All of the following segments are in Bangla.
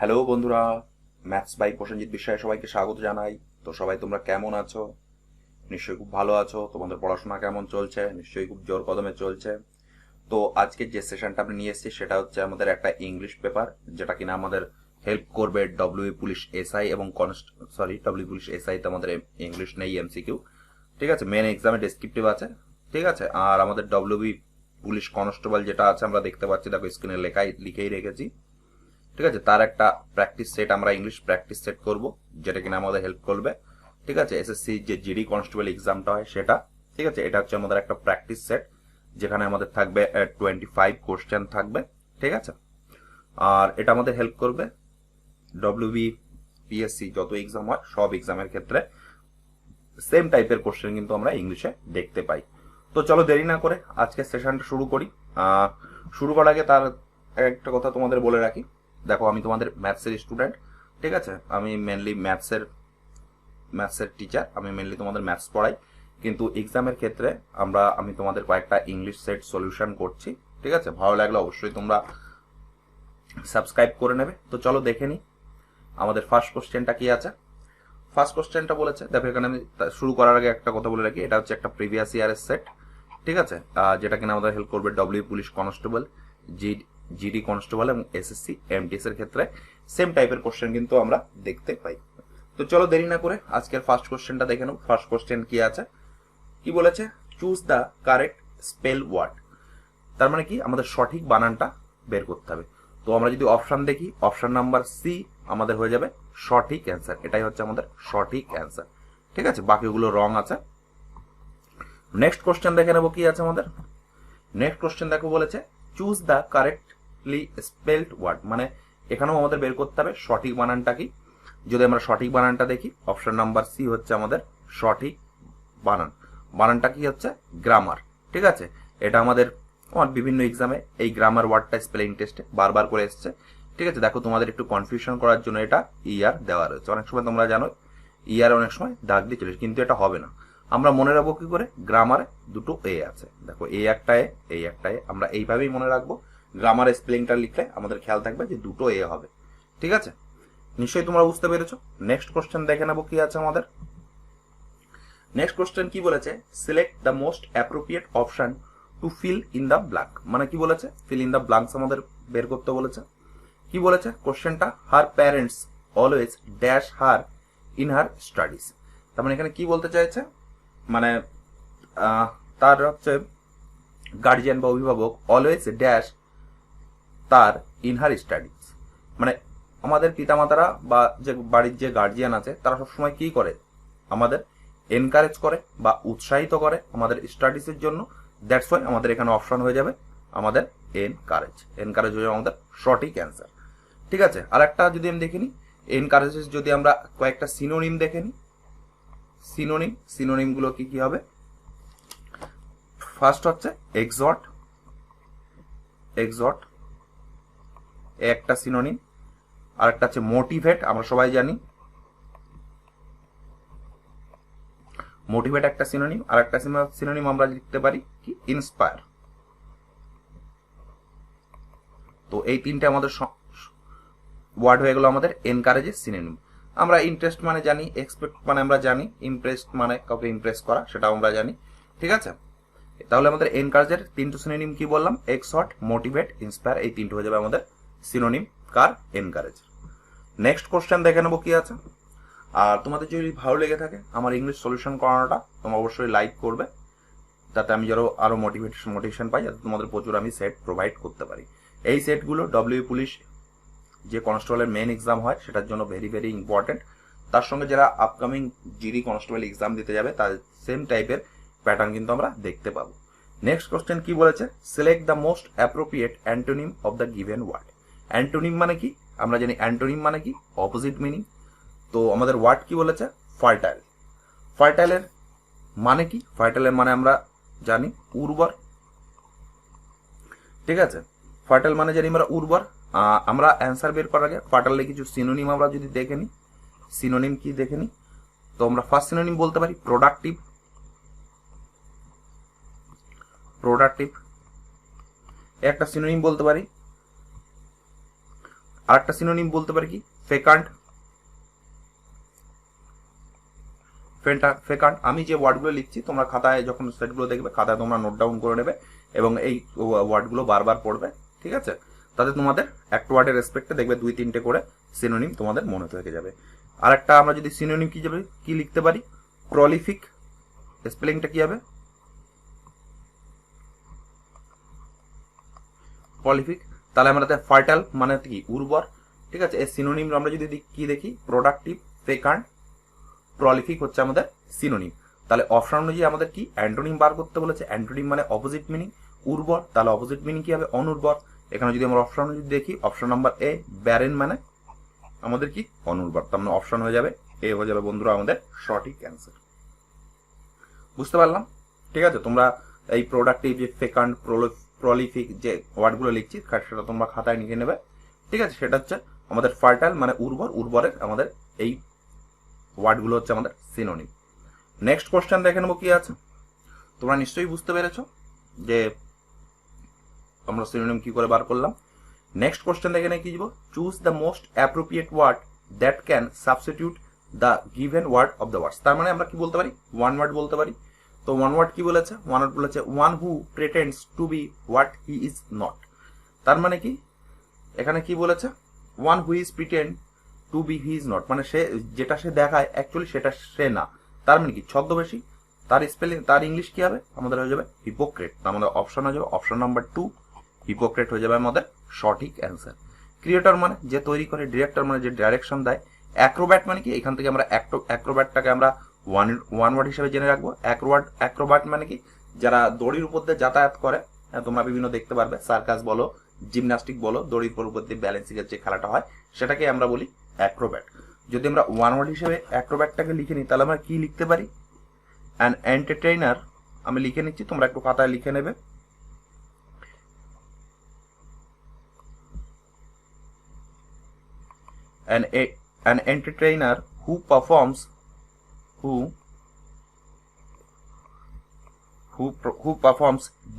হ্যালো বন্ধুরা, ম্যাথস বাই প্রসেনজিৎ বিশ্বাসে সবাইকে স্বাগত জানাই। তো সবাই তোমরা কেমন আছো? নিশ্চয়ই খুব ভালো আছো। তোমাদের পড়াশোনা কেমন চলছে? নিশ্চয়ই খুব জোর কদমে চলছে। তো আজকে যে সেশনটা আমি নিয়ে এসেছি সেটা হচ্ছে আমাদের একটা ইংলিশ পেপার, যেটা কিনা আমাদের হেল্প করবে ডব্লিউ পুলিশ এসআই এবং ডব্লিউ পুলিশ এসআই তে আমাদের ইংলিশ নেই, এমসিকিউ। ঠিক আছে, মেন এক্সামে ডেসক্রিপটিভ আছে। ঠিক আছে, আর আমাদের ডব্লিউবি পুলিশ কনস্টেবল যেটা আছে আমরা দেখতে পাচ্ছি, দেখো স্ক্রিনে লিখেই রেখেছি। ঠিক আছে, তার একটা প্র্যাকটিস সেট আমরা ইংলিশ প্র্যাকটিস সেট করব, যেটা কিনা আমাদের হেল্প করবে। ঠিক আছে, এসএসসি যে জিডি কনস্টেবল এক্সামটা হয় সেটা। ঠিক আছে, এটা হচ্ছে আমাদের একটা প্র্যাকটিস সেট, যেখানে আমাদের থাকবে 25 কোশ্চেন থাকবে। ঠিক আছে, আর এটা আমাদের হেল্প করবে ডব্লিউবি পিএসসি যত এক্সাম হয় সব এক্সামের ক্ষেত্রে সেম টাইপের কোশ্চেন কিন্তু আমরা ইংলিশে দেখতে পাই। তো চলো দেরি না করে আজকের সেশনটা শুরু করি। শুরু করার আগে তার একটা কথা তোমাদের বলে রাখি। দেখো, আমি তোমাদের ম্যাথসের স্টুডেন্ট। ঠিক আছে, আমি মেনলি ম্যাথসের টিচার, আমি মেনলি তোমাদের ম্যাথস পড়াই। কিন্তু এক্সামের ক্ষেত্রে আমি তোমাদের কয়েকটা ইংলিশ সেট সলিউশন করছি। ঠিক আছে, ভালো লাগলে অবশ্যই তোমরা সাবস্ক্রাইব করে নেবে। তো চলো দেখে নিই আমাদের ফার্স্ট কোশ্চেনটা কি আছে। ফার্স্ট কোশ্চেনটা বলেছে, দেখো এখানে আমি শুরু করার আগে একটা কথা বলে রাখি, এটা হচ্ছে একটা প্রিভিয়াস ইয়ারের সেট। ঠিক আছে, যেটা কিনা আমাদের হেল্প করবে W police constable, GD constable এবং এসএসসি এমটিএস এর ক্ষেত্রে সেম টাইপের কোশ্চেন কিন্তু আমরা দেখতে পাই। তো চলো দেরি না করে আজকের ফার্স্ট কোশ্চেনটা দেখে নেব। ফার্স্ট কোশ্চেন কি আছে, কি বলেছে? Choose the correct spell word. তার মানে কি, আমাদের সঠিক বানানটা বের করতে হবে। তো আমরা যদি অপশন দেখি, অপশন নাম্বার সি আমাদের হয়ে যাবে সঠিক অ্যান্সার। এটাই হচ্ছে আমাদের সঠিক অ্যান্সার। ঠিক আছে, বাকিগুলো রং আছে। নেক্সট কোশ্চেন দেখে নেবো কি আছে আমাদের। নেক্সট কোশ্চেন দেখো বলেছে choose the correctly spelled word, মানে এখানেও আমাদের বের করতে হবে সঠিক বানানটা কি। যদি আমরা সঠিক বানানটা দেখি, অপশন নাম্বার সি হচ্ছে আমাদের সঠিক বানান। বানানটা কি হচ্ছে? গ্রামার। ঠিক আছে, এটা আমাদের বিভিন্ন এক্সামে এই গ্রামার ওয়ার্ডটা স্পেলিং টেস্টে বারবার করে এসছে। ঠিক আছে, দেখো তোমাদের একটু কনফিউশন করার জন্য এটা ইয়ার দেওয়া রয়েছে। অনেক সময় তোমরা জানো ইয়ার অনেক সময় দাগ দিয়ে চলেছে, কিন্তু এটা হবে না। আমরা মনে রাখবো কি করে? গ্রামারে দুটো এ আছে, দেখো এ একটা এ, এই একটা এ, আমরা এইভাবেই মনে রাখবো। গ্রামার স্পেলিংটা লিখলে আমাদের খেয়াল থাকবে যে দুটো এ হবে। ঠিক আছে, নিশ্চয়ই তোমরা বুঝতে পেরেছো। নেক্সট কোশ্চেন দেখে নেবো কি আছে আমাদের। নেক্সট কোশ্চেন কি বলেছে? Select the most appropriate option to fill in the blank. মানে কি বলেছে? ফিল ইন দ্য ব্ল্যাঙ্কস আমাদের বের করতে বলেছে। কি বলেছে কোশ্চেনটা? Her parents always dash her in her studies. তার মানে এখানে কি বলতে চাইছে? মানে তার হচ্ছে গার্জিয়ান বা অভিভাবক অলওয়েজ ড্যাশ তার ইন হার স্টাডিজ, মানে আমাদের পিতামাতারা বা যে বাড়ির যে গার্জিয়ান আছে তারা সবসময় কি করে? আমাদের এনকারেজ করে বা উৎসাহিত করে আমাদের স্টাডিজের জন্য। দ্যাটস ওয়াই আমাদের এখানে অপশন হয়ে যাবে আমাদের এনকারেজ। এনকারেজ হয়ে যাবে আমাদের সঠিক অ্যান্সার। ঠিক আছে, আর একটা যদি আমি দেখে নিই, এনকারেজের যদি আমরা কয়েকটা সিনোনিম দেখে নিই, সিনোনিমগুলো কি কি হবে? ফার্স্ট হচ্ছে এক্সহর্ট, এক্সহর্ট একটা সিনোনিম। আর একটা হচ্ছে মোটিভেট, আমরা সবাই জানি মোটিভেট একটা সিনোনিম। আর একটা সিনোনিম আমরা লিখতে পারি কি? ইন্সপায়ার। তো এই তিনটে আমাদের ওয়ার্ড হয়ে গেল আমাদের এনকারেজের সিনোনিম। আমরা ইন্টারেস্ট মানে জানি, এক্সপেক্ট মানে আমরা জানি, ইমপ্রেসড মানে কাউকে ইমপ্রেস করা, সেটাও আমরা জানি। ঠিক আছে, তাহলে আমাদের এনকারেজের তিনটে সিনোনিম কি বললাম? এক্সহর্ট, মোটিভেট, ইন্সপায়ার, এই তিনটে হয়ে যাবে আমাদের সিনোনিম কার? এনকারেজ। নেক্সট কোশ্চেন দেখে নেবো কি আছে। আর তোমাদের যদি ভালো লেগে থাকে আমার ইংলিশ সলিউশন করানোটা, তোমরা অবশ্যই লাইক করবে, যাতে আমি আরো মোটিভেশন পাই, যাতে তোমাদের প্রচুর আমি সেট প্রোভাইড করতে পারি। এই সেটগুলো ডব্লিউ পুলিশ যে কনস্টেবলের মেন এক্সাম হয় সেটার জন্য ভেরি ভেরি ইম্পর্টেন্ট। তার সঙ্গে যারা আপকামিং জিডি কনস্টেবল এক্সাম দিতে যাবে তার সেম টাইপের প্যাটার্ন কিন্তু আমরা দেখতে পাবো। নেক্সট কোশ্চেন কি বলেছে? Select the most appropriate antonym of the given word. Antonym মানে কি? আমরা জানি অ্যান্টোনিম মানে কি? Opposite meaning. তো আমাদের ওয়ার্ড কি বলেছে? ফার্টাইল। ফার্টাইলের মানে কি? ফার্টাইলের মানে আমরা জানি উর্বর। ঠিক আছে, ফার্টাইল মানে জানি আমরা উর্বর। আমরা অ্যান্সার বের করার আগে ফার্টাইলের কিছু সিনোনিম আমরা যদি দেখে নিই, সিনোনিম কি দেখে নিই। তো আমরা ফার্স্ট সিনোনিম বলতে পারি প্রোডাক্টিভ। প্রোডাক্টিভ একটা সিনোনিম বলতে পারি। আর একটা সিনোনিম বলতে পারি কি ফেকান্ট। ফেকান্ট। আমি যে ওয়ার্ডগুলো লিখছি তোমরা খাতায় যখন সেটগুলো দেখবে খাতায় তোমরা নোট ডাউন করে নেবে এবং এই ওয়ার্ডগুলো বারবার পড়বে, ঠিক আছে? তাতে তোমাদের একটা ওয়ার্ডের রেসপেক্টে দেখবে 2-3টে করে সিনোনিম তোমাদের মনে থেকে যাবে। আর একটা আমরা যদি সিনোনিম কি লিখতে পারি, প্রলিফিক। স্পেলিংটা কি হবে? প্রলিফিক। তাহলে আমরা ফার্টাইল মানে কি উর্বর, ঠিক আছে? এই সিনোনিম আমরা যদি কি দেখি, প্রোডাক্টিভ, ফেকান্ট, প্রলিফিক হচ্ছে আমাদের সিনোনিম। তাহলে অপশন অনুযায়ী আমাদের কি অ্যান্টোনিম বার করতে বলেছে। অ্যান্টোনিম মানে অপোজিট মিনিং, উর্বর। তাহলে অপোজিট মিনিং কি হবে? অনুর্বর। এখানে যদি আমরা অপশন অনুযায়ী দেখি, অপশন নাম্বার এ ব্যারেন মানে আমাদের কি অনুর্বর। তার মানে অপশন হয়ে যাবে এ, হয়ে যাবে বন্ধুরা আমাদের সঠিক অ্যান্সার। বুঝতে পারলাম? ঠিক আছে, তোমরা এই প্রোডাক্টিভ যে ফেকান্ট, প্রলিফিক যে ওয়ার্ডগুলো লিখছি সেটা তোমরা খাতায় লিখে নেবে, ঠিক আছে? সেটা হচ্ছে আমাদের ফার্টাইল মানে উর্বর, উর্বরের আমাদের এই ওয়ার্ডগুলো হচ্ছে আমাদের সিনোনিম। নেক্সট কোশ্চেন দেখে নেবো কি আছে। তোমরা নিশ্চয়ই বুঝতে পেরেছো যে আমরা সিনোনিম কি করে বার করলাম। নেক্সট কোশ্চেন দেখে নিয়ে কি দিব, choose the most appropriate word that can substitute the given word of the words. তার মানে আমরা কি বলতে পারি, ওয়ান ওয়ার্ড বলতে পারি। তো ওয়ান ওয়ার্ড কি বলেছে? ওয়ান ওয়ার্ড বলেছে one who pretends to be what he is not. তার মানে কি এখানে কি বলেছে, one who is pretend to be he is not, মানে সে যেটা সে দেখায় অ্যাকচুয়ালি সেটা সে না। তার মানে কি ছদ্মবেশী। তার স্পেলিং, তার ইংলিশ কি হবে আমাদের? হয়ে যাবে হিপোক্রেট। আমাদের অপশন হয়ে যাবে অপশন নাম্বার 2, হিপোক্রেট হয়ে যাবে আমাদের সঠিক অ্যান্সার। ক্রিয়েটর মানে যে তৈরি করে, ডিরেক্টর মানে যে ডাইরেকশন দেয়। অ্যাক্রোব্যাট মানে কি, এখান থেকে আমরা অ্যাক্রোব্যাটটাকে আমরা ওয়ান ওয়ার্ড হিসেবে জেনে রাখবো। অ্যাক্রোব্যাট মানে কি, যারা দড়ির উপর দিয়ে যাতায়াত করে। তোমরা বিভিন্ন দেখতে পারবে, সার্কাস বলো, জিমন্যাস্টিক বলো, দড়ির উপর দিয়ে ব্যালেন্সিং এর যে খেলাটা হয় সেটাকে আমরা বলি অ্যাক্রোব্যাট। যদি আমরা ওয়ান ওয়ার্ড হিসেবে অ্যাক্রোব্যাটটাকে লিখে নিই তাহলে আমরা কি লিখতে পারি, অ্যান এন্টারটেইনার। আমি লিখে নিচ্ছি, তোমরা একটু খাতায় লিখে নেবে। An entertainer who performs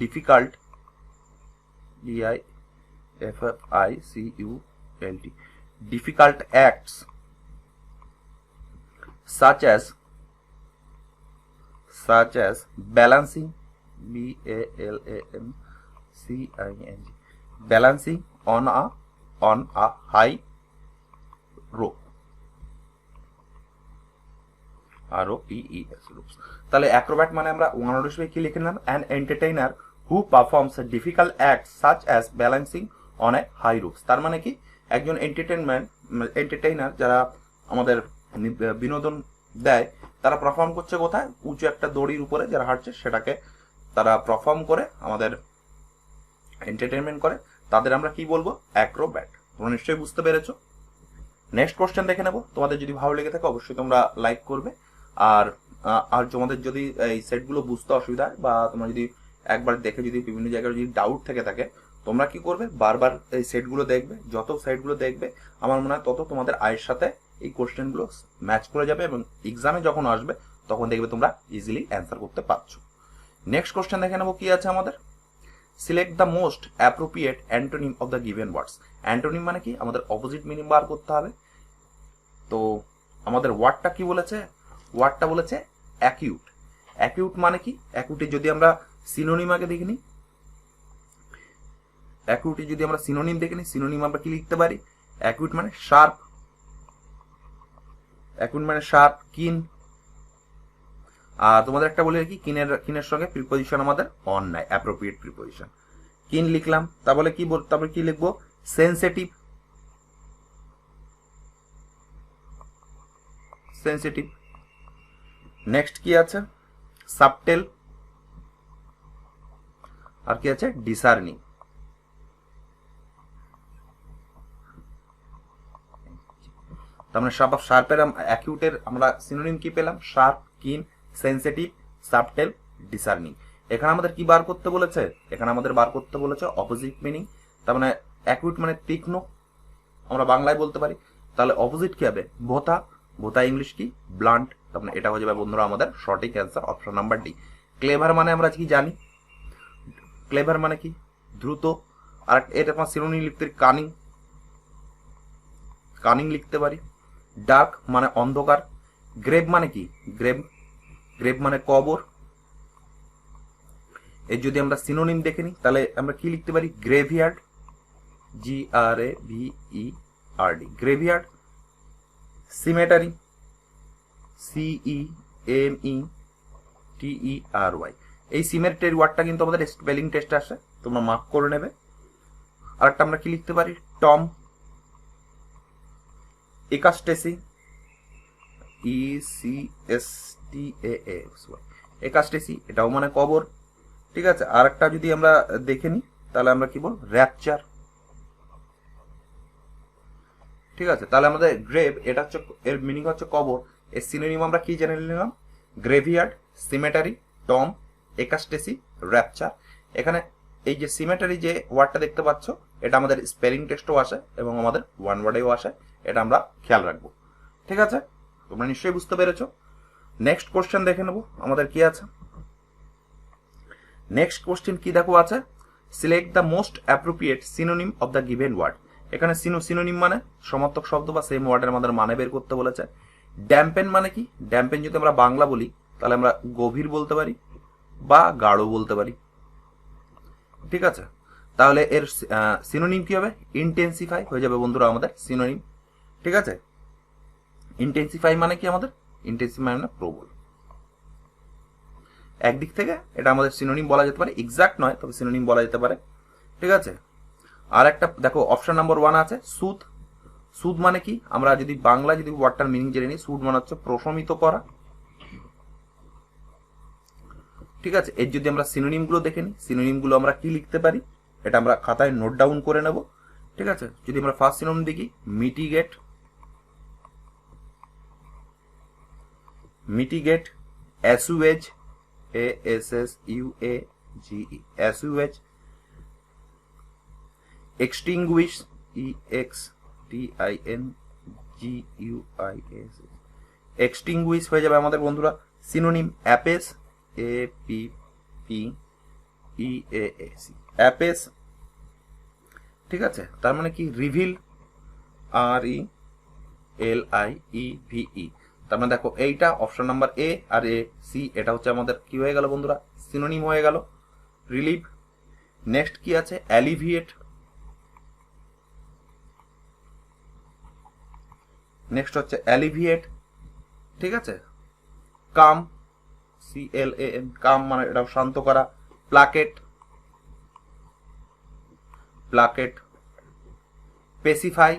difficult difficult acts such as balancing balancing on a high rope, ROPES ropes। তাহলে অ্যাক্রোব্যাট মানে আমরা ওয়ান ওয়ার্ড হিসেবে কি লিখে নিলাম, an entertainer who performs difficult act such as balancing on a high ropes. তার মানে কি একজন এন্টারটেইনার যারা আমাদের বিনোদন দেয়, তারা পারফর্ম করছে কোথায়, উঁচু একটা দড়ির উপরে যারা হাঁটছে সেটাকে তারা পারফর্ম করে আমাদের এন্টারটেইনমেন্ট করে, তাদের আমরা কি বলবো, অ্যাক্রোব্যাট। তোমরা নিশ্চয়ই বুঝতে পেরেছো। নেক্সট কোশ্চেন দেখে নেবো। তোমাদের যদি ভালো লেগে থাকে অবশ্যই তোমরা লাইক করবে। আর তোমাদের যদি এই সেটগুলো বুঝতে অসুবিধা হয় বা তোমরা যদি একবার দেখে যদি বিভিন্ন জায়গায় যদি ডাউট থেকে থাকে, তোমরা কি করবে, বারবার এই সেটগুলো দেখবে। যত সেটগুলো দেখবে আমার মনে হয় তত তোমাদের আয়ের সাথে এই কোশ্চেনগুলো ম্যাচ করে যাবে এবং এক্সামে যখন আসবে তখন দেখবে তোমরা ইজিলি অ্যান্সার করতে পারছো। নেক্সট কোশ্চেন দেখে নেবো কি আছে আমাদের, select the most appropriate antonym of the given words. Antonym মানে কি, আমাদের অপোজিট মিনিং বার করতে হবে। তো আমাদের ওয়ার্ডটা কি বলেছে, ওয়ার্ডটা বলেছে অ্যাকিউট। অ্যাকিউট মানে কি, অ্যাকিউটি যদি আমরা সিনোনিম আগে দেখে নিই, অ্যাকিউটি যদি আমরা সিনোনিম দেখে নিই, সিনোনিম আমরা কি লিখতে পারি, অ্যাকিউট মানে শার্প, অ্যাকিউট মানে শার্প, কিন। আর তোমাদের একটা বলে কি, কিনের সঙ্গে প্রিপোজিশন আমাদের অন নাই, অ্যাপ্রোপ্রিয়েট প্রিপোজিশন। কিন লিখলাম, তারপরে কি লিখবো, সেনসিটিভ, সেনসিটিভ। নেক্সট কি আছে, সাবটেল, আর কি আছে, ডিসার্নিং। তার মানে শার্পের অ্যাকিউটের আমরা সিনোনিম কি পেলাম, শার্প, কিন, সেনসিটিভ, সাবটেল, ডিসার্নিং। এখানে আমাদের কি বার করতে বলেছে, এখানে আমাদের বার করতে বলেছে অপোজিট মিনিং। তার মানে অ্যাকিউট মানে তীক্ষ্ণ, আমরা বাংলায় বলতে পারি। তাহলে অপোজিট কি হবে, ভোতা, ভোতা ইংলিশ কি, ব্লান্ট। তার মানে এটা হয়ে যাবে বন্ধুরা আমাদের সঠিক answer, option number D. Clever মানে আমরা কি জানি, ক্লেভার মানে কি দ্রুত। আর এটা আমার সিনোনিম লিখতে কানিং, কানিং লিখতে পারি। ডার্ক মানে অন্ধকার। গ্রেভ মানে কি? গ্রেভ মানে কবর। এর যদি আমরা সিনোনিম দেখে নিই তাহলে আমরা কি লিখতে পারি? Graveyard, GRAVERD, graveyard. Cemetery, CEMETERY। এই সিমেটারি ওয়ার্ডটা কিন্তু আমাদের স্পেলিং টেস্টে আসে, তোমরা মার্ক করে নেবে। আরেকটা আমরা কি লিখতে পারি? টম। একাস্টেসি, ECSTASY, একাস্টেসি, এটাও মানে কবর। ঠিক আছে, আরেকটা যদি আমরা দেখে নিই তাহলে আমরা কি বল? র্যাপচার। ঠিক আছে, তাহলে আমাদের গ্রেভ এটা হচ্ছে, এর মিনিং হচ্ছে কবর। এর সিনোনিম আমরা কি জেনে নিলাম? Graveyard, cemetery, tomb, ecstasy, rapture. এখানে এই যে সিমেটারি যে ওয়ার্ডটা দেখতে পাচ্ছ, এটা আমাদের স্পেলিং টেস্টও আসে এবং আমাদের ওয়ান ওয়ার্ডেও আসে, এটা আমরা খেয়াল রাখবো। ঠিক আছে, তোমরা নিশ্চয়ই বুঝতে পেরেছো। নেক্সট কোশ্চেন দেখে নেবো আমাদের কি আছে। নেক্সট কোশ্চেন কি দেখো আছে? Select the most appropriate synonym of the given word. এখানে সিনোনিম মানে সমার্থক শব্দ বা সেম ওয়ার্ডের আমাদের মানে বের করতে বলেছে। ড্যাম্পেন মানে কি? ড্যাম্পেন যদি আমরা বাংলা বলি তাহলে আমরা গভীর বলতে পারি বা গাঢ় বলতে পারি। ঠিক আছে, তাহলে এর সিনোনিম কি হবে? ইন্টেন্সিফাই হয়ে যাবে বন্ধুরা আমাদের সিনোনিম। ঠিক আছে, ইন্টেন্সিফাই মানে কি? আমাদের ইন্টেন্সিফাই মানে প্রবল। একদিক থেকে এটা আমাদের সিনোনিম বলা যেতে পারে, এক্সাক্ট নয় তবে সিনোনিম বলা যেতে পারে। ঠিক আছে, আর একটা দেখো অপশন নাম্বার 1 আছে সুদ। সুদ মানে কি? আমরা যদি বাংলা যদি ওয়ার্ডটার মিনিং জেনে নিই, সুদ মানে হচ্ছে প্রশমিত করা। ঠিক আছে, এর যদি আমরা সিনোনিম গুলো দেখে নিই, সিনোনিম গুলো আমরা কি লিখতে পারি এটা আমরা খাতায় নোট ডাউন করে নেব। ঠিক আছে, যদি আমরা ফার্স্ট সিনোনিম দেখি, mitigate, mitigate, assuage, ASSUAGE, assuage, extinguish, EXTINGUIS, extinguish হয়ে যাবে আমাদের বন্ধুরা সিনোনিম। অ্যাপেস, APPEAC, অ্যাপেস। ঠিক আছে, তার মানে কি? Reveal, RELIEVE। তার মানে দেখো এইটা অপশন নাম্বার A আর AC, এটা হচ্ছে আমাদের কি হয়ে গেল বন্ধুরা? সিনোনিম হয়ে গেল। রিলিভ। নেক্সট কি আছে? অ্যালিভিয়েট। নেক্সট হচ্ছে অ্যালিভিয়েট। ঠিক আছে, কাম, CLAM, কাম মানে এটা শান্ত করা। Placate, placate. পেসিফাই।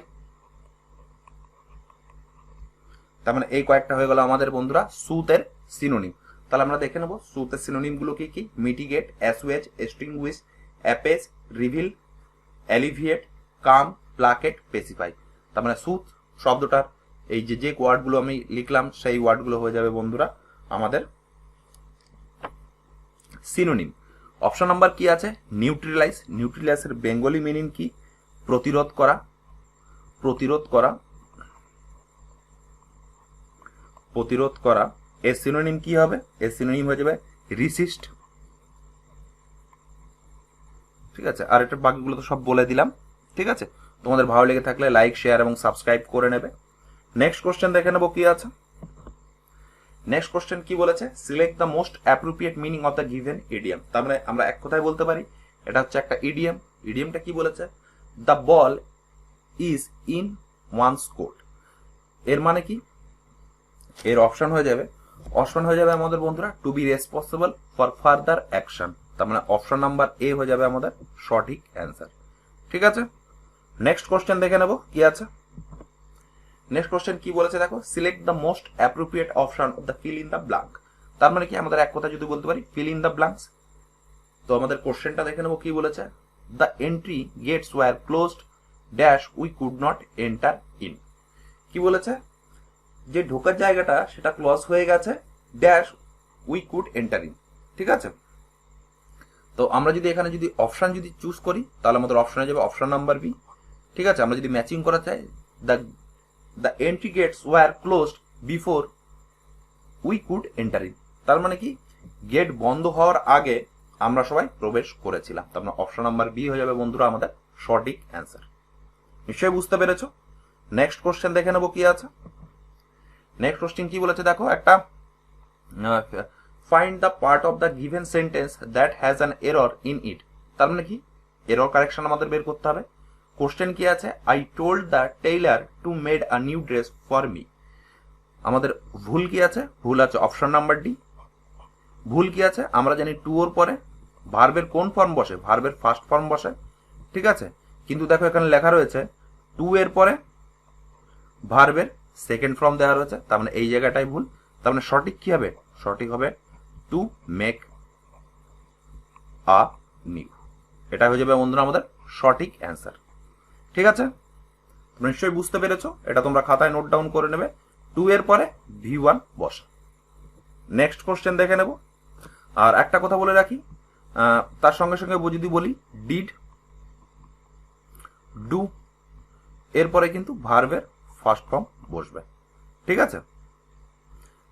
তার মানে এই কয়েকটা হয়ে গেল আমাদের বন্ধুরা সুতের সিনোনিম। তাহলে আমরা দেখে নেবো সুতের সিনোনিম গুলো কি কি? মিটিগেট, অ্যাসুয়েজ, এক্সটিংগুইশ, অ্যাপেস, রিভিল, অ্যালিভিয়েট, কাম, প্লাকেট, পেসিফাই। তার মানে সুত শব্দটার এই যে ওয়ার্ডগুলো আমি লিখলাম সেই ওয়ার্ডগুলো হয়ে যাবে বন্ধুরা আমাদের সিনোনিম। অপশন নাম্বার কি আছে? নিউট্রিলাইজ। নিউট্রিলাইজের বেঙ্গলি মিনিং কি? প্রতিরোধ করা, প্রতিরোধ করা, প্রতিরোধ করা। এর সিনোনিম কি হবে? এর সিনোনিম হয়ে যাবে রিসিস্ট। ঠিক আছে, আর এটা বাকিগুলো তো সব বলে দিলাম। ঠিক আছে, তোমাদের ভালো লেগে থাকলে লাইক, শেয়ার এবং সাবস্ক্রাইব করে নেবে। নেক্সট কোশ্চেন দেখে নেবো কি আছে। নেক্সট কোশ্চেন কি বলেছে? Select the most appropriate meaning of the given idiom. তার মানে আমরা এক কথায় বলতে পারি এটা হচ্ছে একটা ইডিয়াম। ইডিয়ামটা কি বলেছে? The ball is in one's court. এর মানে কি? এর অপশন হয়ে যাবে আমাদের বন্ধুরা to be responsible for further action. তার মানে অপশন নাম্বার A হয়ে যাবে আমাদের সঠিক অ্যান্সার। ঠিক আছে, নেক্সট কোশ্চেন দেখে নেব কি আছে। নেক্সট কোশ্চেন কি বলেছে দেখো, select the most appropriate option of the feel in the blank. তার মানে কি? আমাদের এক কথা যদি বলতে পারি ফিল ইন দ্য ব্ল্যাঙ্কস। তো আমাদের কোশ্চেনটা দেখে নেব কি বলেছে। The entry gates were closed dash we could not enter in. কি বলেছে? যে ঢোকার জায়গাটা সেটা ক্লোজ হয়ে গেছে, dash we could enter in. ঠিক আছে, তো আমরা যদি এখানে যদি অপশন যদি চুজ করি তাহলে আমাদের অপশনে যাবে অপশন নাম্বার B। ঠিক আছে, আমরা যদি ম্যাচিং করা চাই, the entry gates were closed before we could enter in. তার মানে কি? গেট বন্ধ হওয়ার আগে আমরা সবাই প্রবেশ করেছিলাম। তার মানে অপশন নাম্বার B হয়ে যাবে বন্ধুরা আমাদের সঠিক অ্যান্সার। নিশ্চয়ই বুঝতে পেরেছো। নেক্সট কোশ্চেন দেখে নেবো কি আছে। নেক্সট কোশ্চেন কি বলেছে দেখো, একটা find the part of the given sentence that has an error in it. তার মানে কি, এরর কারেকশন আমাদের বের করতে হবে। কোশ্চেন কি আছে, I told the tailor to made a new dress for me. আমাদের ভুল কি আছে, ভুল আছে অপশন নাম্বার ডি। ভুল কি আছে, আমরা জানি টু ওর পরে ভার্বের কোন ফর্ম বসে, ভার্বের ফার্স্ট ফর্ম বসে, ঠিক আছে। কিন্তু দেখো এখানে লেখা রয়েছে টু এর পরে ভার্বের সেকেন্ড ফর্ম দেওয়া রয়েছে, তার মানে এই জায়গাটাই ভুল। তার মানে সঠিক কি হবে, সঠিক হবে টু মেক আ নিউ। এটা হয়ে যাবে বন্ধুরা আমাদের সঠিক অ্যান্সার। ঠিক আছে, তোমরা নিশ্চয়ই বুঝতে পেরেছো, এটা তোমরা খাতায় নোট ডাউন করে নেবে। টু এর পরে V1 বসে। নেক্সট কোশ্চেন দেখে নেব। আর একটা কথা বলে রাখি, তার সঙ্গে সঙ্গে যদি বলি ডিড, ডু, এরপরে কিন্তু ভার্বের ফার্স্ট ফর্ম বসবে। ঠিক আছে,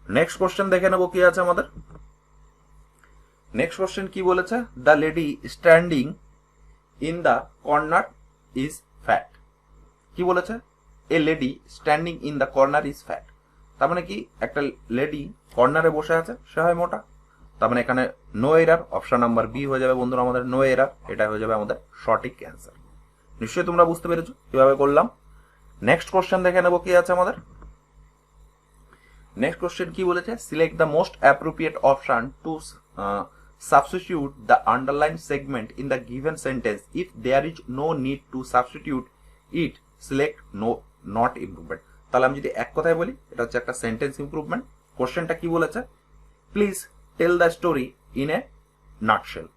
নেক্সট কোশ্চেন দেখে নেব কি আছে আমাদের। নেক্সট কোশ্চেন কি বলেছে, the lady standing in the corner is fat. কি বলেছে, a lady standing in the corner is fat. তার মানে কি, একটা লেডি কর্নারে বসে আছে, সে হয় মোটা। তার মানে এখানে no error, option number B হয়ে যাবে বন্ধুরা আমাদের নো এরার। এটা হয়ে যাবে আমাদের সঠিক অ্যান্সার। নিশ্চয়ই তোমরা বুঝতে পেরেছো কিভাবে করলাম। নেক্সট কোশ্চেন দেখে নেবো কি আছে আমাদের। নেক্সট কোশ্চেন কি বলেছে, select the most appropriate option to substitute the underlined segment in the given sentence. If there is no need to substitute it, select no not improvement. তাহলে আমি যদি এক কথায় বলি, এটা হচ্ছে একটা সেন্টেন্স ইমপ্রুভমেন্ট। কোশ্চেনটা কি বলেছে, please tell the story in a nutshell.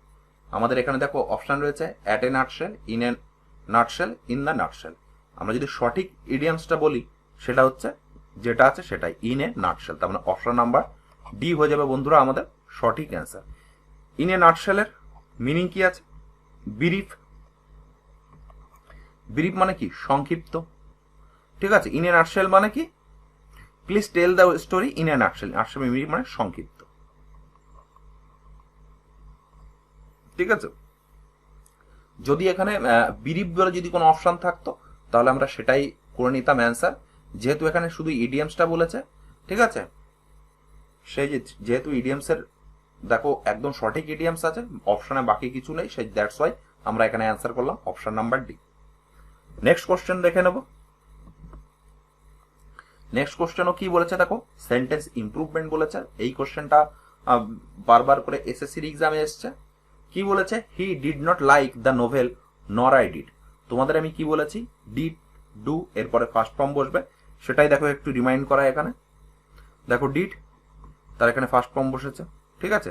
আমাদের এখানে দেখো অপশন রয়েছে at a nutshell, in a nutshell, in the nutshell. আমরা যদি সঠিক ইডিয়ামসটা বলি, সেটা হচ্ছে যেটা আছে সেটাই, ইন এ নাটশেল। তার মানে অপশন নাম্বার ডি হয়ে যাবে বন্ধুরা আমাদের সঠিক অ্যান্সার। ইন এ নাটশেলের মিনিং কি আছে, ব্রিফ। ব্রিফ মানে কি, সংক্ষিপ্ত। ঠিক আছে, ইন এ নাটশেল মানে কি, please tell the story in a nutshell. Nutshell brief মানে সংক্ষিপ্ত। ঠিক আছে, যদি এখানে ব্রিফ বলে যদি কোনো অপশন থাকতো, তাহলে আমরা সেটাই করে নিতাম অ্যান্সার। যেহেতু এখানে শুধু ইডিয়ামসটা বলেছে, ঠিক আছে, সেই যেহেতু ইডিয়ামসের দেখো একদম সঠিক ইডিয়ামস আছে, অপশনে বাকি কিছু নেই, সেই দ্যাটস ওয়াই আমরা এখানে অ্যান্সার করলাম option number D. Next question দেখে নেব। নেক্সট কোশ্চেনও কি বলেছে দেখো, সেন্টেন্স ইমপ্রুভমেন্ট বলেছে। এই কোশ্চেনটা বারবার করে এসএসসির এক্সামে এসছে। কি বলেছে, he did not like the novel নর আই ডিড। তোমাদের আমি কি বলেছি, ডিড, ডু, এরপরে ফার্স্ট ফর্ম বসবে, সেটাই দেখো একটু রিমাইন্ড করা। এখানে দেখো ডিড, তার এখানে ফার্স্ট ফর্ম বসেছে। ঠিক আছে,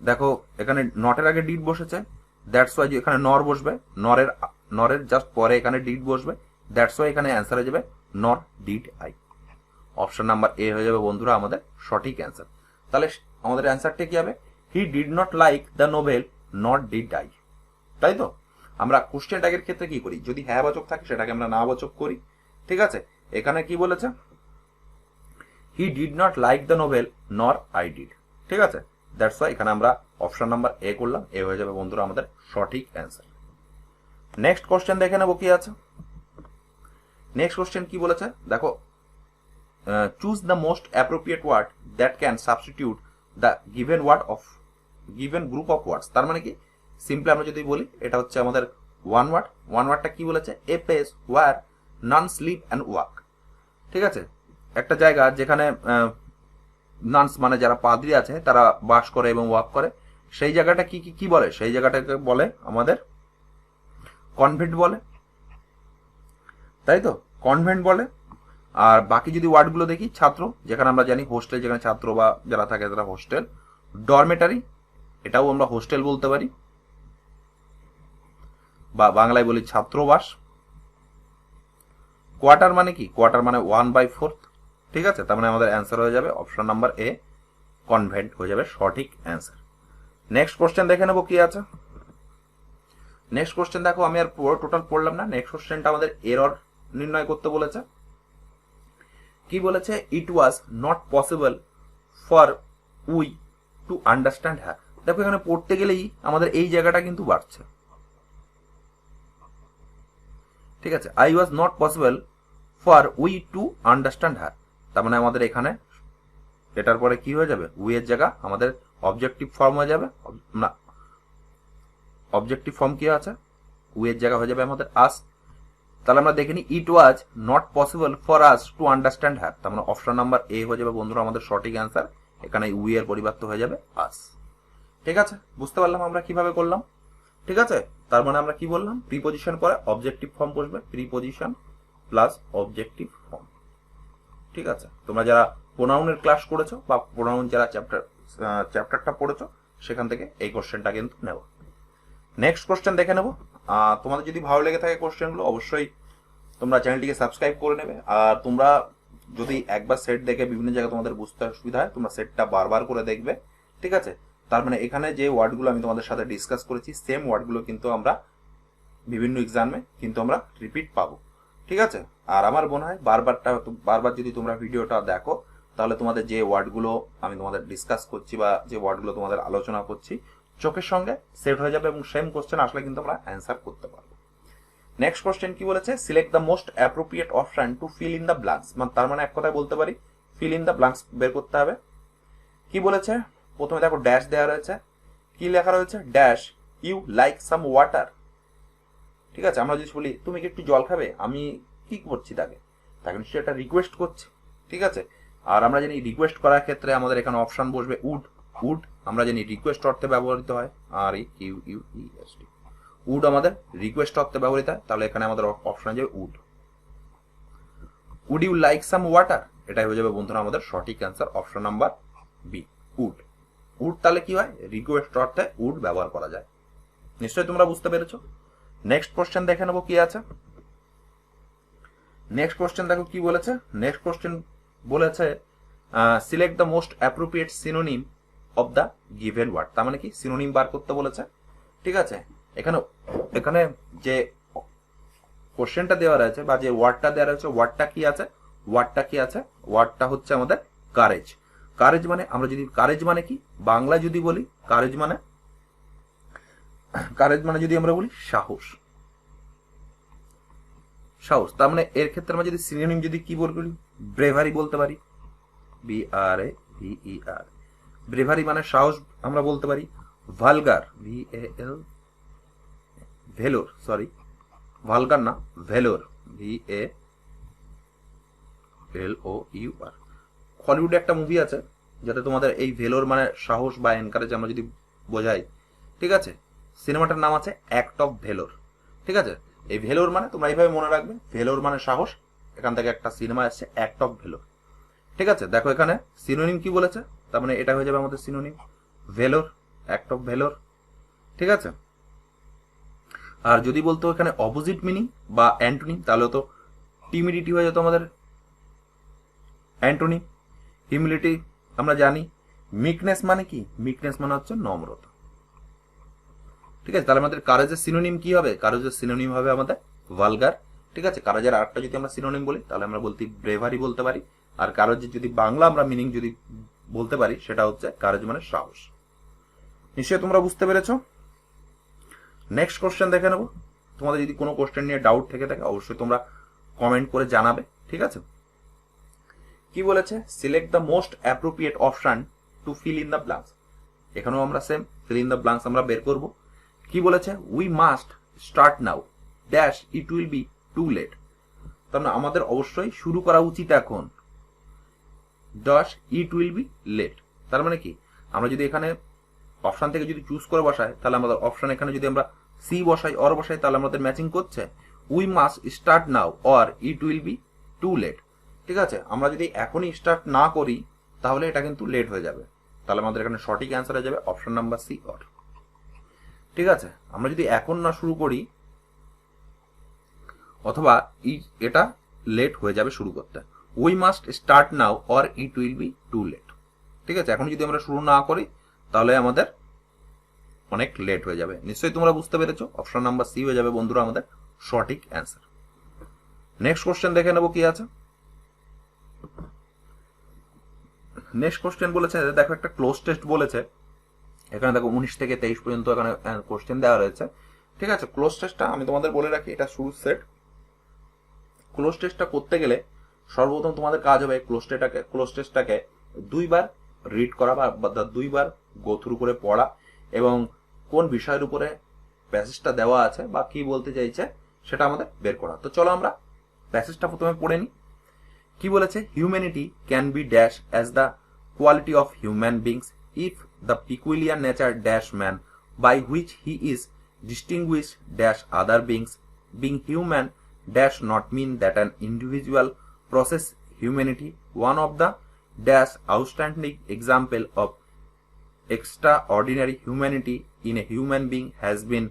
দেখো এখানে নটের আগে ডিড বসেছে, দ্যাটস ওয়াই এখানে নর বসবে, নরের জাস্ট পরে এখানে ডিড বসবে, দ্যাটস ওয়াই এখানে অ্যান্সার হয়ে যাবে নর did I. Option number A হয়ে যাবে বন্ধুরা আমাদের সঠিক অ্যান্সার। তাহলে আমাদের অ্যান্সারটা কি হবে, he did not like the novel not did I. তাই তো, আমরা কোশ্চেন ট্যাগের ক্ষেত্রে কি করি, যদি হ্যাঁ বাচক থাকে সেটাকে আমরা না বাচক করি। ঠিক আছে, এখানে কি বলেছে, he did not like the novel নর আই ডিড। ঠিক আছে, দ্যাটস ওয়াই এখানে আমরা অপশন নাম্বার এ করলাম। এ হয়ে যাবে বন্ধুরা আমাদের সঠিক অ্যান্সার। নেক্সট কোশ্চেন দেখে নেবো কি আছে। নেক্সট কোশ্চেন কি বলেছে দেখো, choose the most appropriate word that can substitute the given word of given group of words. তার মানে কি, সিম্পলি আমরা যদি বলি, এটা হচ্ছে আমাদের ওয়ান ওয়ার্ড। ওয়ান ওয়ার্ডটা কি বলেছে, a place where nun sleep and walk. ঠিক আছে, একটা জায়গা যেখানে নানস মানে যারা পাদ্রী আছে তারা বাস করে এবং ওয়াক করে, সেই জায়গাটা কি কি বলে, সেই জায়গাটাকে বলে আমাদের কনভেন্ট বলে। তাই তো, কনভেন্ট বলে। আর বাকি যদি ওয়ার্ডগুলো দেখি, ছাত্র, যেখানে আমরা জানি হোস্টেল, যেখানে ছাত্র বা যারা থাকে তারা হোস্টেল। ডরমেটারি, এটাও আমরা হোস্টেল বলতে পারি, বা বাংলায় বলি ছাত্রবাস। কোয়ার্টার মানে কি, কোয়ার্টার মানে 1/4। ঠিক আছে, তার মানে আমাদের অ্যান্সার হয়ে যাবে অপশন নাম্বার এ, কনভেন্ট হয়ে যাবে সঠিক অ্যান্সার। নেক্সট কোশ্চেন দেখে নেবো কি আছে। নেক্সট কোশ্চেন দেখো, আমি আর টোটাল পড়লাম না। নেক্সট কোশ্চেনটা আমাদের এরর নির্ণয় করতে বলেছে। কি বলেছে, it was not possible for we to understand হ্যাঁ। দেখো এখানে পড়তে গেলেই আমাদের এই জায়গাটা কিন্তু বাড়ছে। ঠিক আছে, I was not possible for we to understand her. তার মানে আমাদের এখানে এটার পরে কি হয়ে যাবে, উই এর জায়গা আমাদের অবজেক্টিভ ফর্ম হয়ে যাবে, না অবজেক্টিভ ফর্ম কি আছে, উই এর জায়গা হয়ে যাবে আমাদের আস। তাহলে আমরা দেখে নিই, it was not possible for us to understand her. তার মানে অপশন নাম্বার এ হয়ে যাবে বন্ধুরা আমাদের সঠিক অ্যান্সার। এখানে উই এর পরিবর্তে হয়ে যাবে আস। ঠিক আছে, বুঝতে পারলাম আমরা কিভাবে করলাম। ঠিক আছে, তার মানে আমরা কি বললাম, প্রিপোজিশন পরে অবজেক্টিভ ফর্ম বসবে, প্রিপোজিশন প্লাস অবজেক্টিভ ফর্ম। ঠিক আছে, তোমরা যারা প্রোনাউনের ক্লাস করেছো বা প্রোনাউন যারা চ্যাপ্টারটা পড়েছো সেখান থেকে এই কোশ্চেনটা কিন্তু নেব। নেক্সট কোশ্চেন দেখে নেব। তোমাদের যদি ভালো লেগে থাকে কোশ্চেনগুলো অবশ্যই তোমরা চ্যানেলটিকে সাবস্ক্রাইব করে নেবে। আর তোমরা যদি একবার সেট দেখে বিভিন্ন জায়গায় তোমাদের বুঝতে অসুবিধা হয়, তোমরা সেটটা বারবার করে দেখবে। ঠিক আছে, তার মানে এখানে যে ওয়ার্ডগুলো আমি তোমাদের সাথে ডিসকাস করেছি সেম ওয়ার্ডগুলো কিন্তু আমরা বিভিন্ন এক্সামে কিন্তু আমরা রিপিট পাবো। ঠিক আছে, আর আমার মনে হয় বারবার যদি তোমরা ভিডিওটা দেখো তাহলে তোমাদের যে ওয়ার্ডগুলো আমি তোমাদের ডিসকাস করছি বা যে ওয়ার্ডগুলো তোমাদের আলোচনা করছি চোখের সঙ্গে সেট হয়ে যাবে এবং সেম কোশ্চেন আসলে কিন্তু আমরা অ্যান্সার করতে পারবো। নেক্সট কোশ্চেন কি বলেছে, select the most appropriate option to fill in the blanks. তার মানে এক কথায় বলতে পারি ফিল ইন দ্য ব্ল্যাঙ্কস বের করতে হবে। কি বলেছে, প্রথমে দেখো ড্যাশ দেওয়া রয়েছে, কি লেখা রয়েছে, dash you like some water. ঠিক আছে, আমরা যদি বলি তুমি কি একটু জল খাবে, আমি কি করছি তাকে নিশ্চয়ই একটা রিকোয়েস্ট করছি। ঠিক আছে, আর আমরা জানি রিকোয়েস্ট করার ক্ষেত্রে আমাদের এখানে অপশন বসবে উড। উড আমরা জানি রিকোয়েস্ট অর্থে ব্যবহৃত হয়, আর U U E S T, would আমাদের রিকোয়েস্ট অর্থে ব্যবহৃত হয়। তাহলে এখানে আমাদের অপশন যাবে would. Would you like some water, এটাই হয়ে যাবে বন্ধুরা আমাদের সঠিক answer, option number B, would. Would তাহলে কি হয়, রিকোয়েস্ট অর্থে উড ব্যবহার করা যায়। নিশ্চয়ই তোমরা বুঝতে পেরেছো। নেক্সট কোশ্চেন দেখে নেবো কি আছে। নেক্সট কোশ্চেন দেখো কি বলেছে, নেক্সট কোশ্চেন বলেছে select the most appropriate synonym of the given word. তার মানে কি সিনোনিম বার করতে বলেছে। ঠিক আছে, এখানে যে কোশ্চেনটা দেওয়া রয়েছে বা যে ওয়ার্ডটা দেওয়া রয়েছে ওয়ার্ডটা কি আছে, ওয়ার্ডটা হচ্ছে আমাদের কারেজ। কারেজ মানে আমরা যদি কারেজ মানে কি বাংলা যদি বলি, কারেজ মানে যদি আমরা বলি সাহস। সাহস, তার মানে এর ক্ষেত্রে আমরা যদি সিনোনিম যদি কি বলবো, ব্রেভারি বলতে পারি, BRAVER, ব্রেভারি মানে সাহস আমরা বলতে পারি। ভালগার, ভেলোর, সরি ভালগার না ভেলোর, VALOUR। হলিউডে একটা মুভি আছে যাতে তোমাদের এই ভেলোর মানে সাহস বা এনকারেজ আমরা যদি বোঝাই। ঠিক আছে, সিনেমাটার নাম আছে অ্যাক্ট অফ ভেলোর। ঠিক আছে, এই ভেলোর মানে তোমরা এইভাবে মনে রাখবে, ভেলোর মানে সাহস, এখান থেকে একটা সিনেমা আসছে অ্যাক্ট অফ ভেলোর। ঠিক আছে, দেখো এখানে সিনোনিম কি বলেছে, তার মানে এটা হয়ে যাবে আমাদের synonym Vellore, act of Vellore. ঠিক আছে, আর যদি বলতো এখানে অপোজিট মিনিং বা অ্যান্টোনিম তাহলে তো টিমিডিটি হয়ে যেত আমাদের অ্যান্টোনিম। হিউমিলিটি আমরা জানি। মিকনেস মানে কি, মিকনেস মানে হচ্ছে নম্রতা। ঠিক আছে, তাহলে আমাদের কারেজের সিনোনিম কি হবে, কারেজের সিনোনিম হবে আমাদের ভালগার। ঠিক আছে, কারেজের আরেকটা যদি আমরা সিনোনিম বলি তাহলে আমরা বলতে ব্রেভারি বলতে পারি। আর কারেজের যদি বাংলা আমরা মিনিং যদি বলতে পারি সেটা হচ্ছে কারেজ মানে সাহস। নিশ্চয়ই তোমরা বুঝতে পেরেছো। নেক্সট কোশ্চেন দেখে নেবো। তোমাদের যদি কোনো কোশ্চেন নিয়ে ডাউট থেকে থাকে অবশ্যই তোমরা কমেন্ট করে জানাবে। ঠিক আছে, কি বলেছে, select the most appropriate option to fill in the blanks. এখানেও আমরা same fill in the blanks আমরা বের করব। কি বলেছে, we must start now dash it will be too late. তার মানে আমাদের অবশ্যই শুরু করা উচিত এখন, dash it will be late. তার মানে কি আমরা যদি এখানে অপশন থেকে যদি চুজ করে বসাই তাহলে আমাদের অপশন এখানে যদি আমরা সি বসাই অর বসাই তাহলে আমাদের ম্যাচিং করছে। We must start now or it will be too late. ঠিক আছে, আমরা যদি এখনই স্টার্ট না করি তাহলে এটা কিন্তু লেট হয়ে যাবে। তাহলে আমাদের এখানে সঠিক অ্যান্সার হয়ে যাবে অপশন নাম্বার সি অর। ঠিক আছে, আমরা যদি এখন না শুরু করি অথবা এটা লেট হয়ে যাবে শুরু করতে। We must start now or it will be too late. ঠিক আছে, এখন যদি আমরা শুরু না করি তাহলে আমাদের অনেক লেট হয়ে যাবে। নিশ্চয়ই তোমরা বুঝতে পেরেছো, অপশন নাম্বার সি হয়ে যাবে বন্ধুরা আমাদের সঠিক অ্যান্সার। নেক্সট কোশ্চেন দেখে নেবো কি আছে। নেক্সট কোশ্চেন বলেছে, দেখো একটা ক্লোজ টেস্ট বলেছে। এখানে দেখো 19 থেকে 23 পর্যন্ত এখানে কোশ্চেন দেওয়া রয়েছে। ঠিক আছে, ক্লোজ টেস্টটা আমি তোমাদের বলে রাখি, এটা শুরু সেট ক্লোজ টেস্টটা করতে গেলে সর্বপ্রথম তোমাদের কাজ হবে ক্লোজ টেস্টটাকে দুইবার রিড করা বা দুইবার গো থ্রু করে পড়া এবং কোন বিষয়ের উপরে প্যাসেজটা দেওয়া আছে বা কি বলতে চাইছে সেটা আমাদের বের করা। তো চলো আমরা প্যাসেজটা প্রথমে পড়ে নিই। কি বলেছে? Humanity can be dash as the quality of human beings if the peculiar nature dash man by which he is distinguished dash other beings being human dash not mean that an individual process humanity. One of the dash outstanding example of extraordinary humanity in a human being has been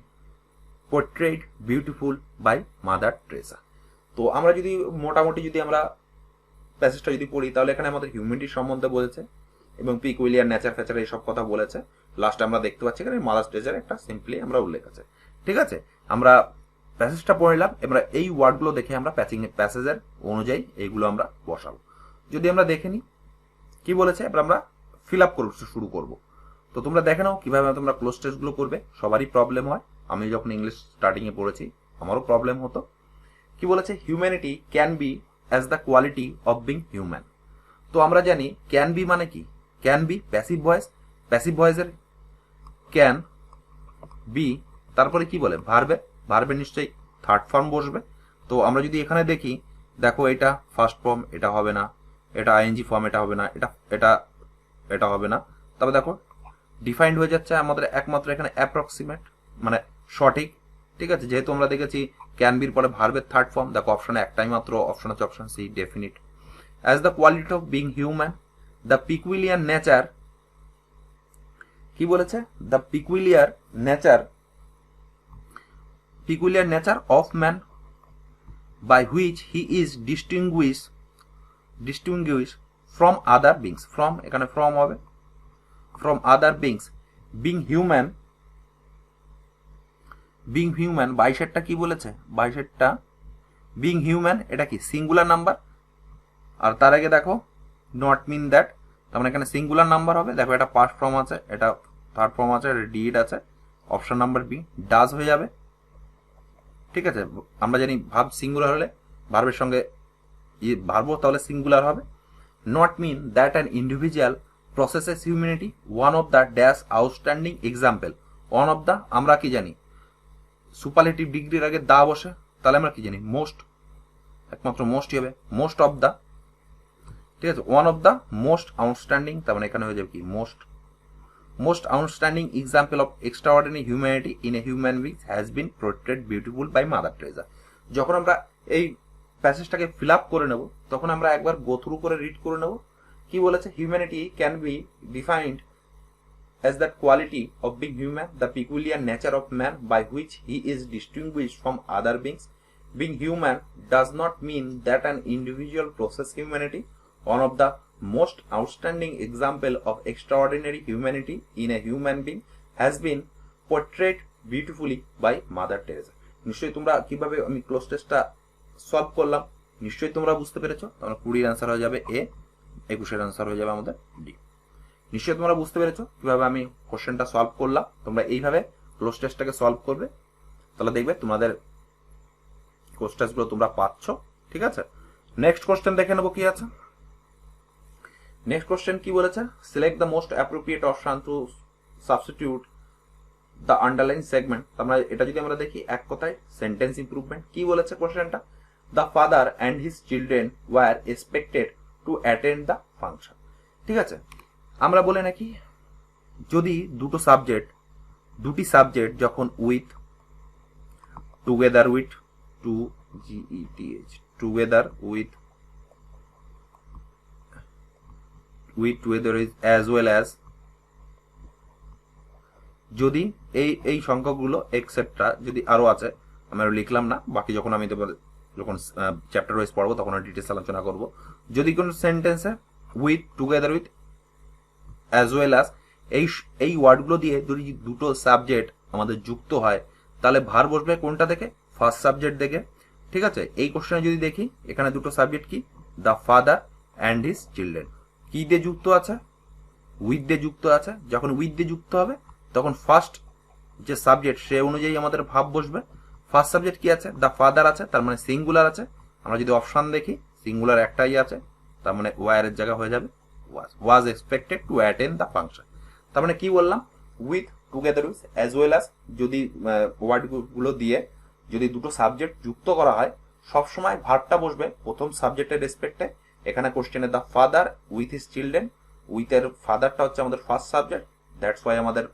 portrayed beautiful by Mother Teresa. তো আমরা যদি মোটামুটি যদি আমরা প্যাসেজটা যদি পড়ি তাহলে এখানে আমাদের হিউম্যানিটি সম্বন্ধে বলেছে এবং পিকুলিয়ার নেচার ফেচার এইসব কথা বলেছে। লাস্টে আমরা দেখতে পাচ্ছি এখানে মাদার টেরেসার একটা সিম্পলি আমরা উল্লেখ আছে। ঠিক আছে, আমরা প্যাসেজটা পড়লাম, এবার এই ওয়ার্ডগুলো দেখে আমরা প্যাসেজের অনুযায়ী এইগুলো আমরা বসাবো। যদি আমরা দেখে নিই কি বলেছে, এবার আমরা ফিল আপ শুরু করব। তো তোমরা দেখে নাও কিভাবে তোমরা ক্লোজ টেস্টগুলো করবে। সবারই প্রবলেম হয়, আমি যখন ইংলিশ স্টার্টিংয়ে পড়েছি আমারও প্রবলেম হতো। কি বলেছে? Humanity can be as the quality of being human. তো আমরা জানি ক্যান বি মানে কি, can be passive voice, passive ভয়েসের ক্যান বি তারপরে কি বলে ভার্বে নিশ্চয়ই থার্ড ফর্ম বসবে। তো আমরা যদি এখানে দেখি, দেখো এটা ফার্স্ট ফর্ম, এটা হবে না, এটা আইএনজি ফর্ম, এটা হবে না, এটা এটা এটা হবে না। তবে দেখো ডিফাইন্ড হয়ে যাচ্ছে আমাদের একমাত্র এখানে অ্যাপ্রক্সিমেট মানে সঠিক। ঠিক আছে, যেহেতু আমরা দেখেছি ক্যান বির পরে ভার্বের থার্ড ফর্ম, দেখো অপশনে একটাই মাত্র অপশন আছে, option C definite. As the quality of being human the peculiar nature, কি বলেছে? The peculiar nature of man by which he is distinguished from other beings. From এখানে from হবে, from other beings. being human 22টা কি বলেছে? 22টা being human এটা কি সিঙ্গুলার নাম্বার, আর তার আগে দেখো not mean that, তার মানে এখানে সিঙ্গুলার নাম্বার হবে। দেখো এটা পাস্ট ফর্ম আছে, এটা থার্ড ফর্ম আছে, এটা ডিড আছে, অপশন নাম্বার বি ডাজ হয়ে যাবে। ঠিক আছে, আমরা জানি ভার্ব সিঙ্গুলার হলে ভার্বের সঙ্গে ভার্ব তাহলে সিঙ্গুলার হবে। Not mean that an individual processes humanity one of the dash outstanding example. One of the আমরা কি জানি সুপারলেটিভ ডিগ্রির আগে দা বসে, তাহলে আমরা কি জানি মোস্ট, একমাত্র মোস্টই হবে, মোস্ট অফ দ্য। ঠিক আছে, one of the most outstanding, তার মানে এখানে হয়ে যাবে কি most outstanding example of extraordinary humanity in a human being has been portrayed beautiful by Mother Teresa. যখন আমরা এই প্যাসেজটাকে ফিল আপ করে নেব তখন আমরা একবার গো থ্রু করে রিড করে নেব। কি বলেছে? Humanity can B defined as that quality of being human, the peculiar nature of man by which he is distinguished from other beings. Being human does not mean that an individual possesses humanity. One of the most outstanding example of extraordinary humanity in a human being has been portrayed beautifully by Mother Teresa. নিশ্চয়ই তোমরা কিভাবে আমি ক্লোজ টেস্টটা সলভ করলাম নিশ্চয়ই তোমরা বুঝতে পেরেছো। তোমরা 20 আনসার হয়ে যাবে এ, 21 আনসার হয়ে যাবে আমাদের ডি। নিশ্চয়ই তোমরা বুঝতে পেরেছো কিভাবে আমি কোশ্চেনটা সলভ করলাম। তোমরা এইভাবে ক্লোজ টেস্টটাকে সলভ করবে, তাহলে দেখবে তোমাদের ক্লোজ টেস্টগুলো তোমরা পাচ্ছ। ঠিক আছে, নেক্সট কোশ্চেন দেখে নেবো কি আছে। নেক্সট কোশ্চেন কি বলেছে? Select the most appropriate option to substitute the underline segment. আমরা এটা যদি আমরা দেখি এক কথায় সেন্টেন্স ইমপ্রুভমেন্ট। কি বলেছে কোশ্চেনটা? The father and his children were expected to attend the function. ঠিক আছে, আমরা বলে নাকি যদি দুটি সাবজেক্ট যখন with together with together with together is as well as, যদি এই সংখ্যাগুলো এক্সেট্রা যদি আরো আছে আমরা লিখলাম না, বাকি যখন আমি যখন চ্যাপ্টার ওয়াইজ পড়বো তখন ডিটেলস আলোচনা করব। যদি কোন সেন্টেন্সে with together with as well as এই ওয়ার্ডগুলো দিয়ে যদি দুটো সাবজেক্ট আমাদের যুক্ত হয় তাহলে ভার বসবে কোনটা থেকে? ফার্স্ট সাবজেক্ট দেখে। ঠিক আছে, এই কোশ্চেনে যদি দেখি এখানে দুটো সাবজেক্ট কি? The father and his children. কি দিয়ে যুক্ত আছে? উইথ দিয়ে যুক্ত আছে। যখন উইথ দিয়ে যুক্ত হবে তখন ফার্স্ট যে সাবজেক্ট সে অনুযায়ী আমাদের ভাব বসবে। ফার্স্ট সাবজেক্ট কি আছে? দ্য ফাদার আছে, তার মানে সিঙ্গুলার আছে, আমরা যদি অপশন দেখি সিঙ্গুলার একটাই আছে, তার মানে ওয়ারের জায়গা হয়ে যাবে ওয়াজ expected to attend the function. তার মানে কি বললাম, with, together with, as well as, যদি ওয়ার্ডগুলো দিয়ে যদি দুটো সাবজেক্ট যুক্ত করা হয় সবসময় ভার্বটা বসবে প্রথম সাবজেক্টের রেসপেক্টে। এখানে কোশ্চেনে the father with his children, with এর ফাদারটা হচ্ছে আমাদের ফার্স্ট সাবজেক্ট, দ্যাটস ওয়াই আমাদের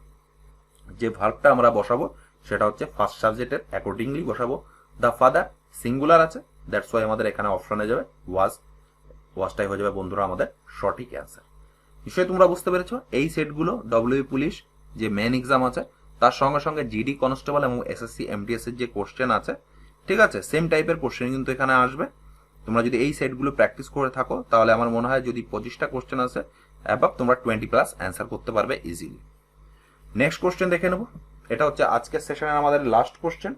যে ভার্বটা আমরা বসাবো সেটা হচ্ছে ফার্স্ট সাবজেক্টের অ্যাকর্ডিংলি বসাবো। দ্য ফাদার সিঙ্গুলার আছে, দ্যাটস ওয়াই আমাদের এখানে অপশনে যাবে ওয়াজ, ওয়াজটাই হয়ে যাবে বন্ধুরা আমাদের সঠিক অ্যান্সার। নিশ্চয়ই তোমরা বুঝতে পেরেছো এই সেটগুলো ডব্লিউ পুলিশ যে মেন এক্সাম আছে তার সঙ্গে সঙ্গে জিডি কনস্টেবল এবং এসএসসি এমটিএস এর যে কোশ্চেন আছে, ঠিক আছে, সেম টাইপের কোশ্চেন কিন্তু এখানে আসবে। তোমরা যদি এই সেটগুলো প্র্যাকটিস করে থাকো তাহলে আমার মনে হয় যদি 25টা কোশ্চেন আছে অ্যাবাভ তোমরা 20+ অ্যান্সার করতে পারবে ইজিলি। নেক্সট কোশ্চেন দেখে নেবো, এটা হচ্ছে আজকের সেশনের আমাদের লাস্ট কোশ্চেন।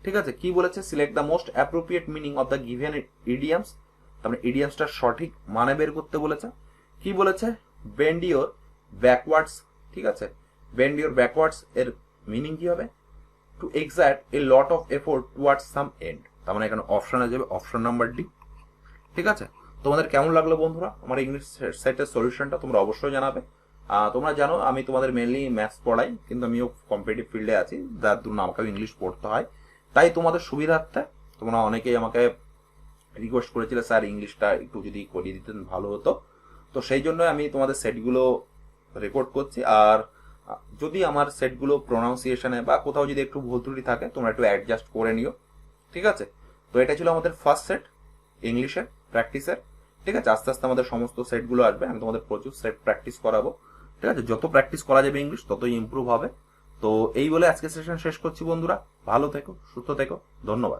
ঠিক আছে, কি বলেছে, select the most appropriate meaning of the given idioms. তার মানে ইডিয়ামসটার সঠিক মানে বের করতে বলেছে। কি বলেছে, বেন্ড ইওর ব্যাকওয়ার্ডস, ঠিক আছে, বেন্ড ইওর ব্যাকওয়ার্ডস এর মিনিং কি হবে, to exert a lot of effort towards some end. তার মানে এখানে অপশনে যাবে অপশন নাম্বার ডি। ঠিক আছে, তোমাদের কেমন লাগলো বন্ধুরা আমার ইংলিশ সেটের সলিউশনটা তোমরা অবশ্যই জানাবে। তোমরা জানো আমি তোমাদের মেনলি ম্যাথস পড়াই, কিন্তু আমিও কম্পিটিটিভ ফিল্ডে আছি, যার জন্য আমাকেও ইংলিশ পড়তে হয়। তাই তোমাদের সুবিধার্থে তোমরা অনেকেই আমাকে রিকোয়েস্ট করেছিলে স্যার ইংলিশটা একটু যদি করিয়ে দিতেন ভালো হতো, তো সেই জন্য আমি তোমাদের সেটগুলো রেকর্ড করছি। আর যদি আমার সেটগুলো প্রোনাউন্সিয়েশনে বা কোথাও যদি একটু ভুল ত্রুটি থাকে তোমরা একটু অ্যাডজাস্ট করে নিও। ঠিক আছে, তো এটা ছিল আমাদের ফার্স্ট সেট ইংলিশের প্র্যাকটিসের। ঠিক আছে, আস্তে আস্তে আমাদের সমস্ত সেটগুলো আসবে, আমি তোমাদের প্রচুর সেট প্র্যাকটিস করাবো। ঠিক আছে, যত প্র্যাকটিস করা যাবে ইংলিশ ততই ইমপ্রুভ হবে। তো এই বলে আজকে সেশন শেষ করছি বন্ধুরা, ভালো থেকো, সুস্থ থেকো, ধন্যবাদ।